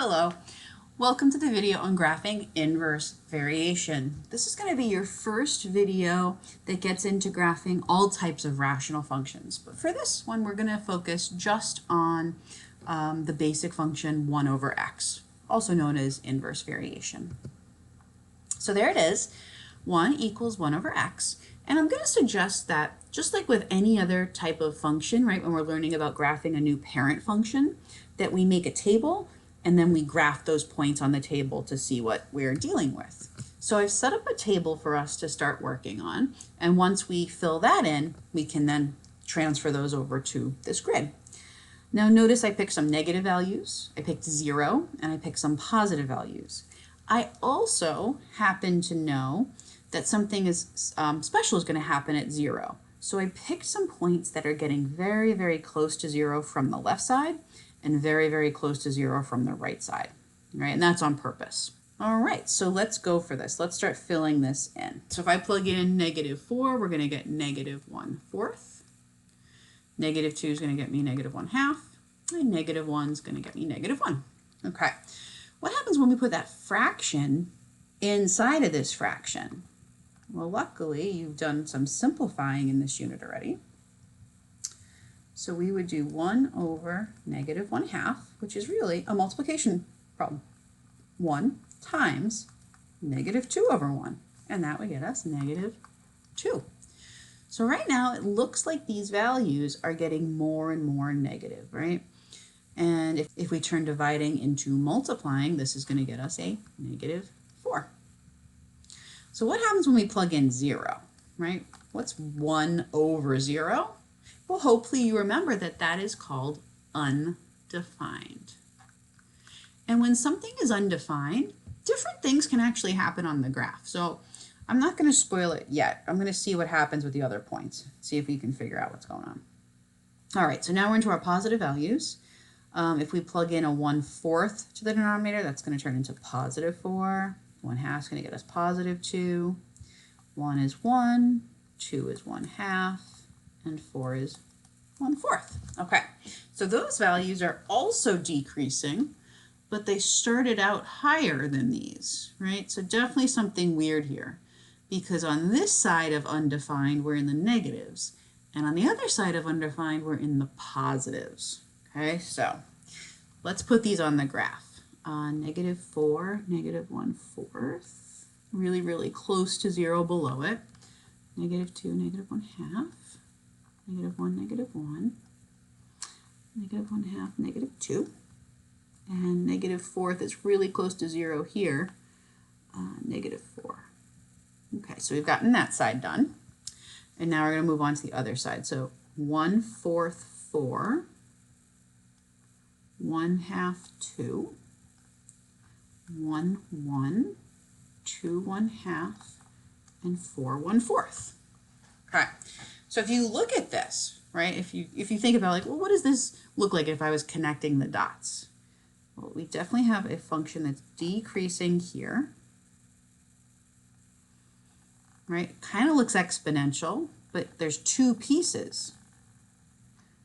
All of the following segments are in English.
Hello, welcome to the video on graphing inverse variation. This is going to be your first video that gets into graphing all types of rational functions. But for this one, we're going to focus just on the basic function 1 over x, also known as inverse variation. So there it is, 1 equals 1 over x. And I'm going to suggest that just like with any other type of function, right, when we're learning about graphing a new parent function, that we make a table and then we graph those points on the table to see what we're dealing with. So I've set up a table for us to start working on, and once we fill that in, we can then transfer those over to this grid. Now notice I picked some negative values, I picked 0, and I picked some positive values. I also happen to know that something special is going to happen at 0. So I picked some points that are getting very, very close to 0 from the left side and very, very close to 0 from the right side, right? And that's on purpose. All right, so let's go for this. Let's start filling this in. So if I plug in -4, we're going to get -1/4. -2 is going to get me -1/2. And -1 is going to get me -1. Okay, what happens when we put that fraction inside of this fraction? Well, luckily, you've done some simplifying in this unit already. So we would do 1 over -1/2, which is really a multiplication problem. 1 times -2 over 1, and that would get us -2. So right now, it looks like these values are getting more and more negative, right? And if we turn dividing into multiplying, this is going to get us a -4. So what happens when we plug in 0, right? What's 1 over 0? Well, hopefully you remember that that is called undefined. And when something is undefined, different things can actually happen on the graph. So I'm not going to spoil it yet. I'm going to see what happens with the other points, see if we can figure out what's going on. All right, so now we're into our positive values. If we plug in a 1/4 to the denominator, that's going to turn into +4. 1/2 is going to get us +2. 1 is 1, 2 is 1/2, and 4 is 1/4. Okay, so those values are also decreasing, but they started out higher than these, right? So definitely something weird here, because on this side of undefined, we're in the negatives, and on the other side of undefined, we're in the positives. Okay, so let's put these on the graph. -4, -1/4, really, really close to 0 below it. -2, -1/2, -1, -1, -1/2, -2, and -4 is really close to 0 here, -4. Okay, so we've gotten that side done, and now we're going to move on to the other side. So 1/4, 4, 1/2, 2, 1, 1, 2, 1/2, and 4, 1/4. Okay, so if you look at this, right, if you think about like, well, what does this look like if I was connecting the dots? Well, we definitely have a function that's decreasing here, right? It kind of looks exponential, but there's two pieces,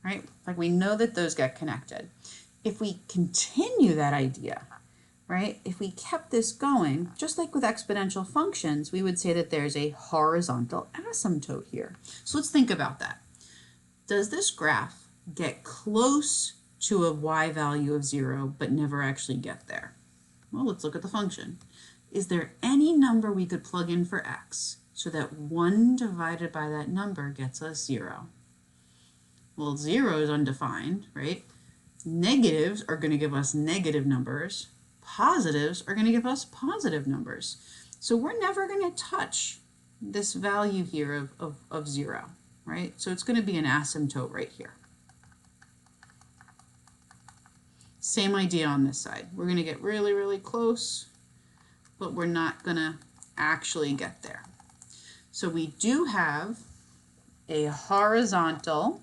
right? Like we know that those get connected. If we continue that idea, right, if we kept this going, just like with exponential functions, we would say that there's a horizontal asymptote here. So let's think about that. Does this graph get close to a y value of 0 but never actually get there? Well, let's look at the function. Is there any number we could plug in for x so that 1 divided by that number gets us 0? Well, 0 is undefined, right? Negatives are going to give us negative numbers. Positives are going to give us positive numbers. So we're never going to touch this value here of 0, right? So it's going to be an asymptote right here. Same idea on this side. We're going to get really, really close, but we're not going to actually get there. So we do have a horizontal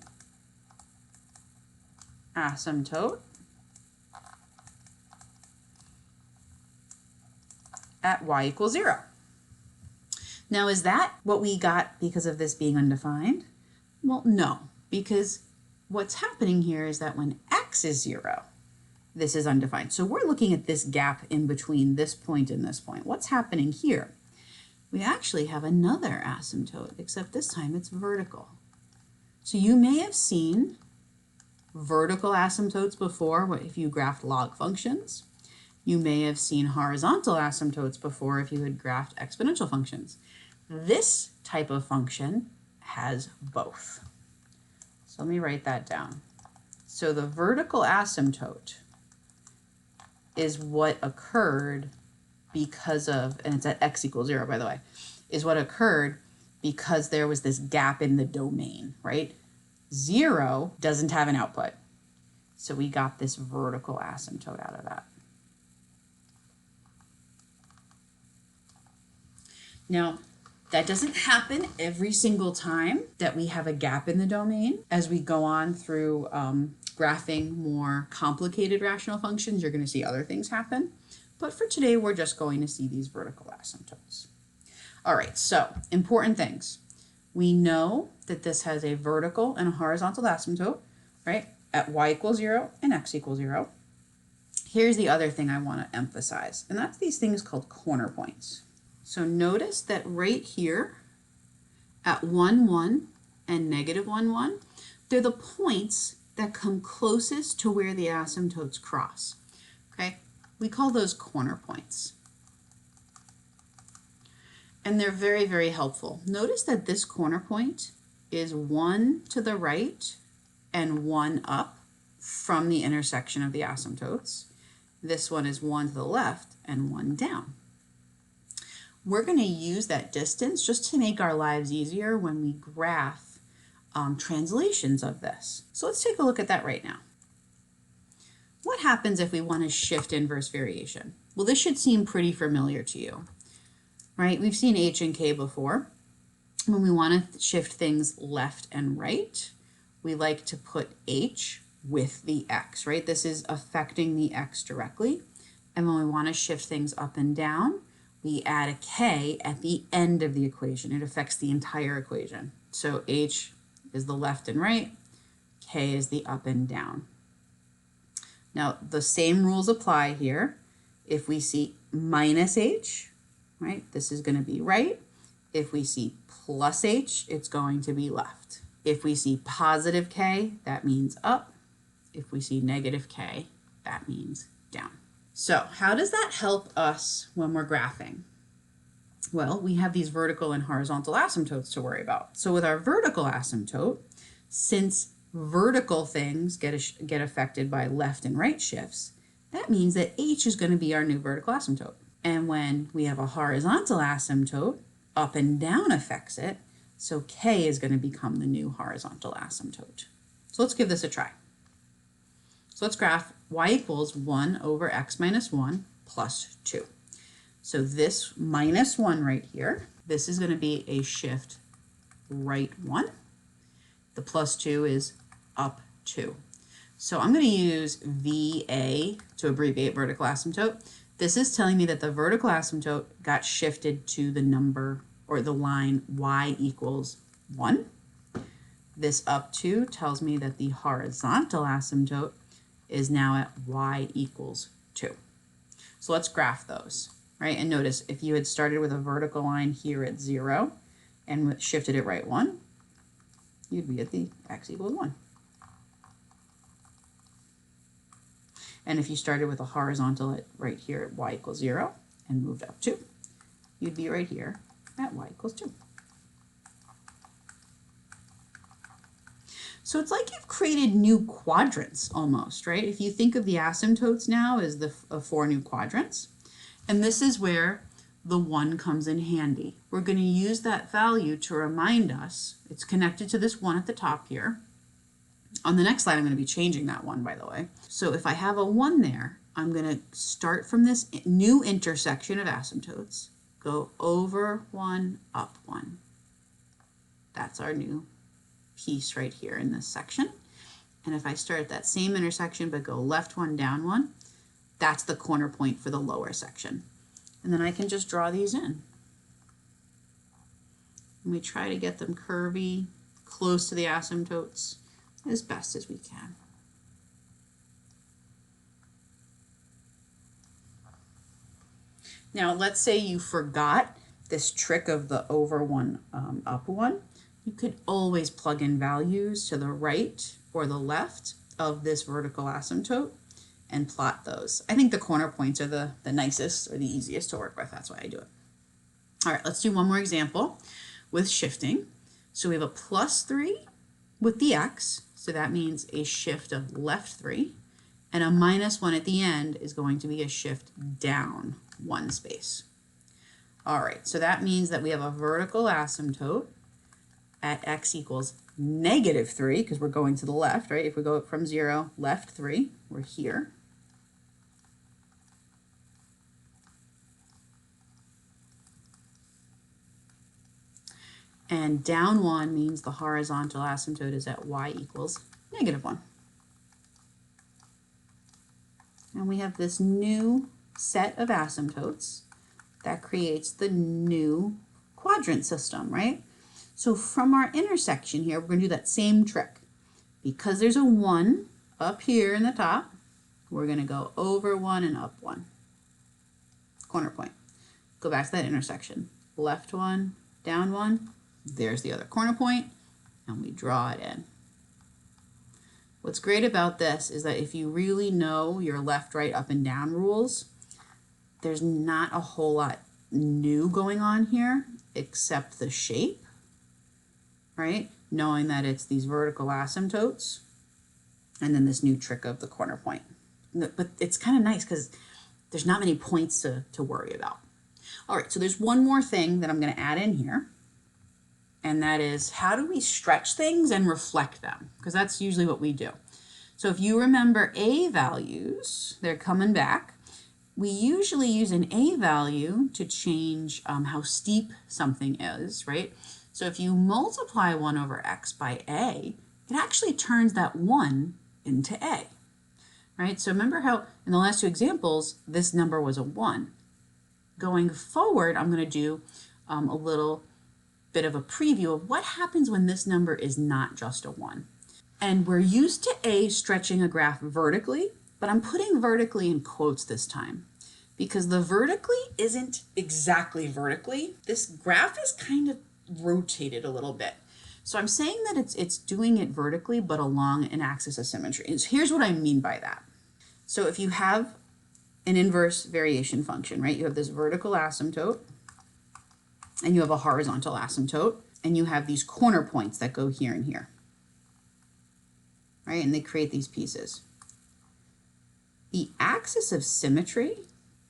asymptote at y equals 0. Now, is that what we got because of this being undefined? Well, no, because what's happening here is that when x is 0, this is undefined. So we're looking at this gap in between this point and this point. What's happening here? We actually have another asymptote, except this time it's vertical. So you may have seen vertical asymptotes before if you graphed log functions. You may have seen horizontal asymptotes before if you had graphed exponential functions. This type of function has both. So let me write that down. So the vertical asymptote is what occurred because of, and it's at x equals 0, by the way, is what occurred because there was this gap in the domain, right? 0 doesn't have an output. So we got this vertical asymptote out of that. Now, that doesn't happen every single time that we have a gap in the domain. As we go on through graphing more complicated rational functions, you're going to see other things happen. But for today, we're just going to see these vertical asymptotes. All right, so important things. We know that this has a vertical and a horizontal asymptote, right, at y equals 0 and x equals 0. Here's the other thing I want to emphasize, and that's these things called corner points. So notice that right here at 1, 1 and negative 1, 1, they're the points that come closest to where the asymptotes cross, okay? We call those corner points. And they're very, very helpful. Notice that this corner point is 1 to the right and 1 up from the intersection of the asymptotes. This one is 1 to the left and 1 down. We're going to use that distance just to make our lives easier when we graph translations of this. So let's take a look at that right now. What happens if we want to shift inverse variation? Well, this should seem pretty familiar to you, right? We've seen h and k before. When we want to shift things left and right, we like to put h with the x, right? This is affecting the x directly. And when we want to shift things up and down, we add a k at the end of the equation. It affects the entire equation. So h is the left and right, k is the up and down. Now, the same rules apply here. If we see minus h, right, this is going to be right. If we see plus h, it's going to be left. If we see positive k, that means up. If we see negative k, that means down. So how does that help us when we're graphing? Well, we have these vertical and horizontal asymptotes to worry about. So with our vertical asymptote, since vertical things get affected by left and right shifts, that means that h is going to be our new vertical asymptote. And when we have a horizontal asymptote, up and down affects it, so k is going to become the new horizontal asymptote. So let's give this a try. So let's graph y equals 1 over x minus 1 plus 2. So this minus 1 right here, this is going to be a shift right 1. The plus 2 is up 2. So I'm going to use VA to abbreviate vertical asymptote. This is telling me that the vertical asymptote got shifted to the number or the line y equals 1. This up 2 tells me that the horizontal asymptote is now at y equals 2. So let's graph those, right? And notice if you had started with a vertical line here at 0 and shifted it right 1, you'd be at the x equals 1. And if you started with a horizontal at right here at y equals 0 and moved up 2, you'd be right here at y equals 2. So it's like you've created new quadrants almost, right? If you think of the asymptotes now as the 4 new quadrants, and this is where the 1 comes in handy. We're going to use that value to remind us, it's connected to this 1 at the top here. On the next slide, I'm going to be changing that 1, by the way. So if I have a 1 there, I'm going to start from this new intersection of asymptotes, go over 1, up 1. That's our new piece right here in this section. And if I start at that same intersection but go left 1, down 1, that's the corner point for the lower section. And then I can just draw these in. And we try to get them curvy, close to the asymptotes as best as we can. Now, let's say you forgot this trick of the over one, up one. You could always plug in values to the right or the left of this vertical asymptote and plot those. I think the corner points are the nicest or the easiest to work with. That's why I do it. All right, let's do one more example with shifting. So we have a +3 with the x, so that means a shift of left 3, and a -1 at the end is going to be a shift down 1 space. All right, so that means that we have a vertical asymptote at x equals -3, because we're going to the left, right? If we go from 0, left 3, we're here. And down 1 means the horizontal asymptote is at y equals -1. And we have this new set of asymptotes that creates the new quadrant system, right? So from our intersection here, we're going to do that same trick. Because there's a 1 up here in the top, we're going to go over 1 and up 1. Corner point. Go back to that intersection. Left 1, down 1. There's the other corner point, and we draw it in. What's great about this is that if you really know your left, right, up, and down rules, there's not a whole lot new going on here except the shape, right? Knowing that it's these vertical asymptotes and then this new trick of the corner point. But it's kind of nice because there's not many points to worry about. All right, so there's one more thing that I'm going to add in here, and that is how do we stretch things and reflect them? Because that's usually what we do. So if you remember A values, they're coming back. We usually use an A value to change how steep something is, right? So if you multiply 1 over x by A, it actually turns that 1 into A, right? So remember how in the last two examples, this number was a 1. Going forward, I'm going to do a little bit of a preview of what happens when this number is not just a 1. And we're used to A stretching a graph vertically, but I'm putting vertically in quotes this time because the vertically isn't exactly vertically. This graph is kind of rotated a little bit. So I'm saying that it's doing it vertically, but along an axis of symmetry. And here's what I mean by that. So if you have an inverse variation function, right? You have this vertical asymptote, and you have a horizontal asymptote, and you have these corner points that go here and here, right? And they create these pieces. The axis of symmetry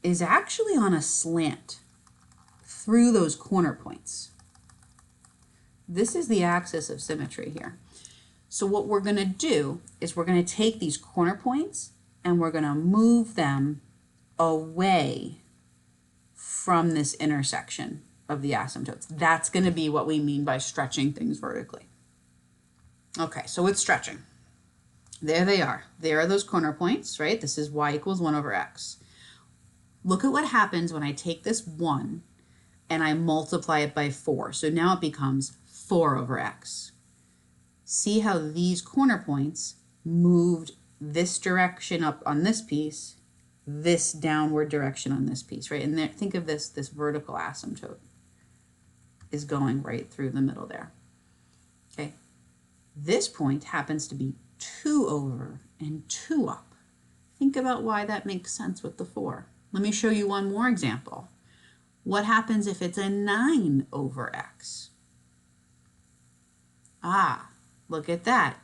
is actually on a slant through those corner points. This is the axis of symmetry here. So what we're going to do is we're going to take these corner points and we're going to move them away from this intersection of the asymptotes. That's going to be what we mean by stretching things vertically. Okay, so with stretching, there they are. There are those corner points, right? This is y equals 1 over x. Look at what happens when I take this 1 and I multiply it by 4. So now it becomes 4 over x. See how these corner points moved this direction up on this piece, this downward direction on this piece, right? And there, think of this vertical asymptote is going right through the middle there. Okay, this point happens to be 2 over and 2 up. Think about why that makes sense with the 4. Let me show you one more example. What happens if it's a 9 over x? Ah, look at that.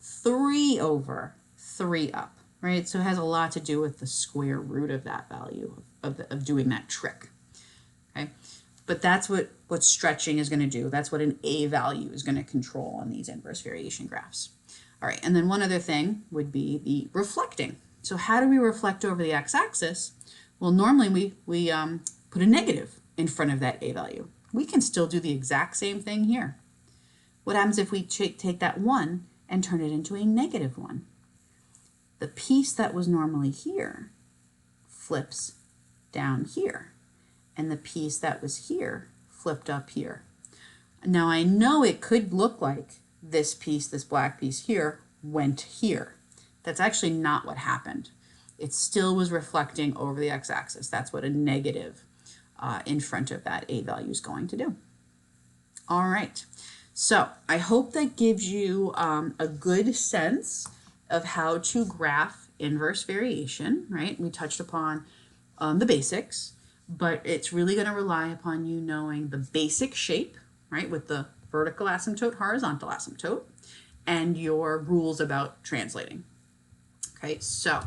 3 over 3 up, right? So it has a lot to do with the square root of that value, of doing that trick, okay? But that's what stretching is going to do. That's what an A value is going to control on these inverse variation graphs. All right, and then one other thing would be the reflecting. So how do we reflect over the x-axis? Well, normally we put a negative in front of that A value. We can still do the exact same thing here. What happens if we take that 1 and turn it into a -1? The piece that was normally here flips down here, and the piece that was here flipped up here. Now I know it could look like this piece, this black piece here, went here. That's actually not what happened. it still was reflecting over the x-axis. That's what a negative in front of that a value is going to do. All right, so I hope that gives you a good sense of how to graph inverse variation, right? We touched upon the basics, but it's really going to rely upon you knowing the basic shape, right, with the vertical asymptote, horizontal asymptote, and your rules about translating. Okay, so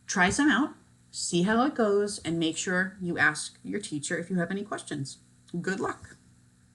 try some out, see how it goes, and make sure you ask your teacher if you have any questions. Good luck.